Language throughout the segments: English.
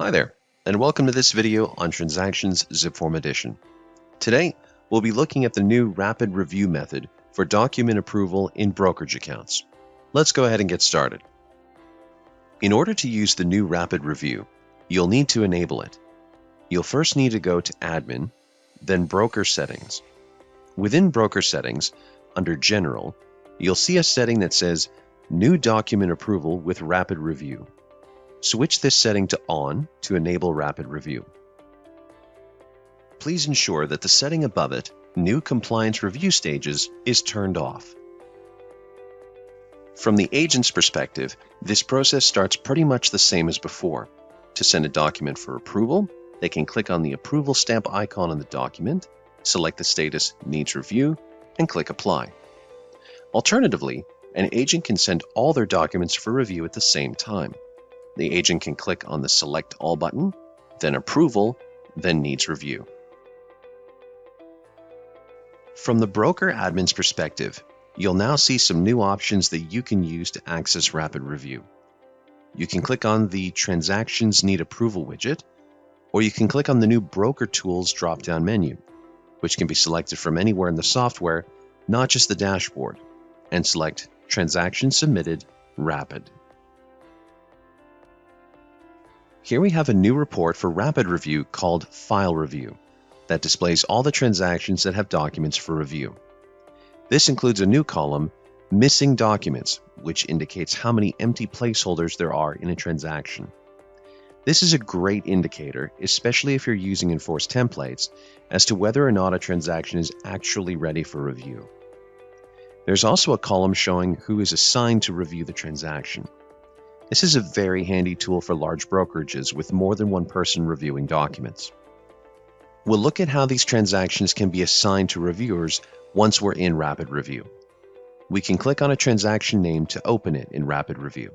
Hi there, and welcome to this video on Transactions ZipForm Edition. Today, we'll be looking at the new Rapid Review method for document approval in brokerage accounts. Let's go ahead and get started. In order to use the new Rapid Review, you'll need to enable it. You'll first need to go to Admin, then Broker Settings. Within Broker Settings, under General, you'll see a setting that says New Document Approval with Rapid Review. Switch this setting to On to enable Rapid Review. Please ensure that the setting above it, New Compliance Review Stages, is turned off. From the agent's perspective, this process starts pretty much the same as before. To send a document for approval, they can click on the approval stamp icon on the document, select the status Needs Review, and click Apply. Alternatively, an agent can send all their documents for review at the same time. The agent can click on the Select All button, then Approval, then Needs Review. From the broker admin's perspective, you'll now see some new options that you can use to access Rapid Review. You can click on the Transactions Need Approval widget, or you can click on the new Broker Tools drop-down menu, which can be selected from anywhere in the software, not just the dashboard, and select Transaction Submitted Rapid. Here we have a new report for Rapid Review called File Review that displays all the transactions that have documents for review. This includes a new column, Missing Documents, which indicates how many empty placeholders there are in a transaction. This is a great indicator, especially if you're using enforced templates, as to whether or not a transaction is actually ready for review. There's also a column showing who is assigned to review the transaction. This is a very handy tool for large brokerages with more than one person reviewing documents. We'll look at how these transactions can be assigned to reviewers once we're in Rapid Review. We can click on a transaction name to open it in Rapid Review.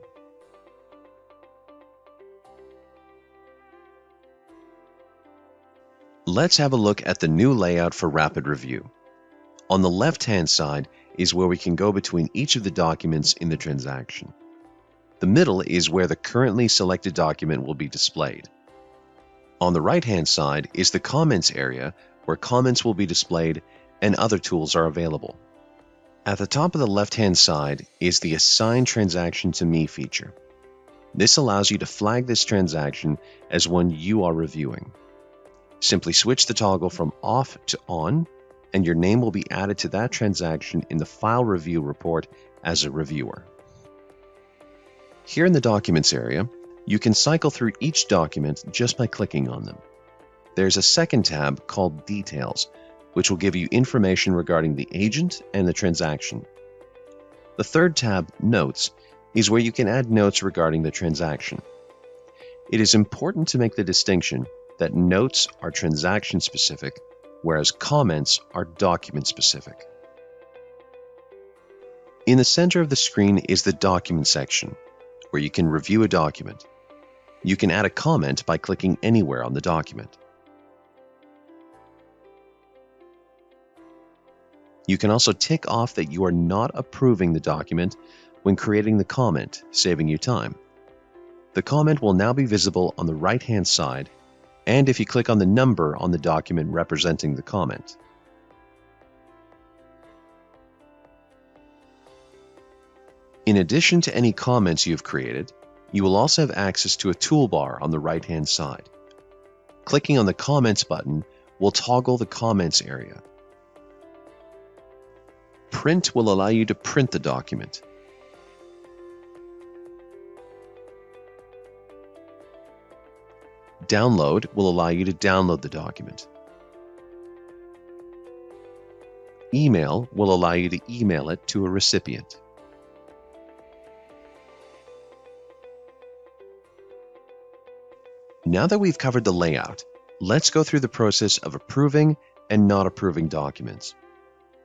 Let's have a look at the new layout for Rapid Review. On the left-hand side is where we can go between each of the documents in the transaction. The middle is where the currently selected document will be displayed. On the right-hand side is the Comments area, where comments will be displayed and other tools are available. At the top of the left-hand side is the Assign Transaction to Me feature. This allows you to flag this transaction as one you are reviewing. Simply switch the toggle from Off to On, and your name will be added to that transaction in the File Review report as a reviewer. Here in the Documents area, you can cycle through each document just by clicking on them. There's a second tab called Details, which will give you information regarding the agent and the transaction. The third tab, Notes, is where you can add notes regarding the transaction. It is important to make the distinction that notes are transaction-specific, whereas comments are document-specific. In the center of the screen is the Document section, where you can review a document. You can add a comment by clicking anywhere on the document. You can also tick off that you are not approving the document when creating the comment, saving you time. The comment will now be visible on the right-hand side, and if you click on the number on the document representing the comment. In addition to any comments you've created, you will also have access to a toolbar on the right-hand side. Clicking on the Comments button will toggle the Comments area. Print will allow you to print the document. Download will allow you to download the document. Email will allow you to email it to a recipient. Now that we've covered the layout, let's go through the process of approving and not approving documents.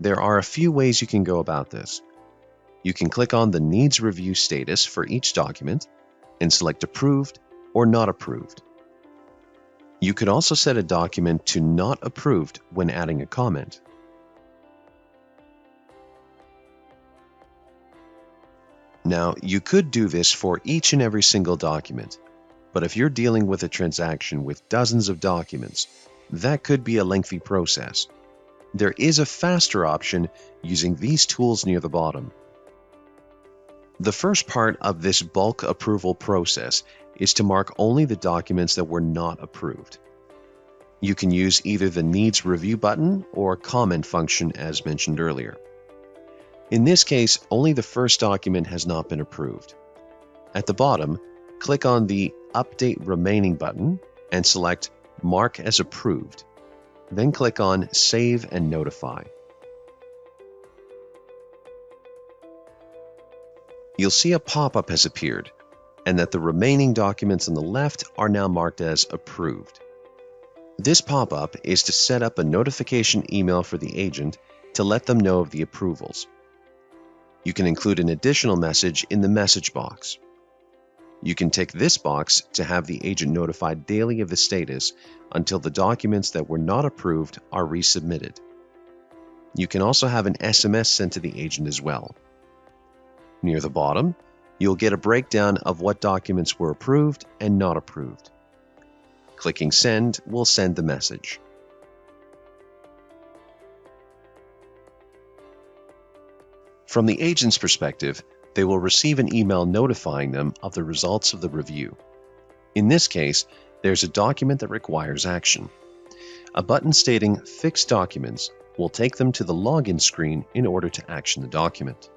There are a few ways you can go about this. You can click on the Needs Review status for each document and select Approved or Not Approved. You could also set a document to Not Approved when adding a comment. Now, you could do this for each and every single document, But if you're dealing with a transaction with dozens of documents, that could be a lengthy process. There is a faster option using these tools near the bottom. The first part of this bulk approval process is to mark only the documents that were not approved. You can use either the Needs Review button or comment function as mentioned earlier. In this case, only the first document has not been approved. At the bottom, click on the Update Remaining button and select Mark as Approved. Then click on Save and Notify. You'll see a pop-up has appeared, and that the remaining documents on the left are now marked as approved. This pop-up is to set up a notification email for the agent to let them know of the approvals. You can include an additional message in the message box. You can tick this box to have the agent notified daily of the status until the documents that were not approved are resubmitted. You can also have an SMS sent to the agent as well. Near the bottom, you'll get a breakdown of what documents were approved and not approved. Clicking Send will send the message. From the agent's perspective, they will receive an email notifying them of the results of the review. In this case, there's a document that requires action. A button stating Fix Documents will take them to the login screen in order to action the document.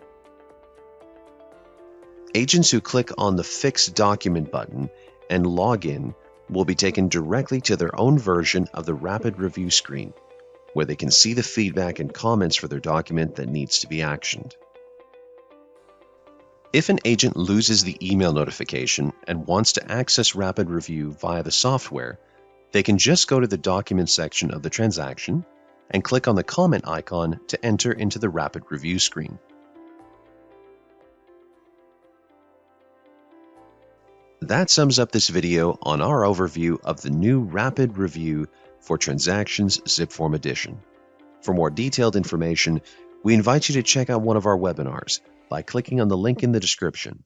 Agents who click on the Fix Document button and log in will be taken directly to their own version of the Rapid Review screen, where they can see the feedback and comments for their document that needs to be actioned. If an agent loses the email notification and wants to access Rapid Review via the software, they can just go to the Documents section of the transaction and click on the comment icon to enter into the Rapid Review screen. That sums up this video on our overview of the new Rapid Review for Transactions ZipForm Edition. For more detailed information, we invite you to check out one of our webinars by clicking on the link in the description.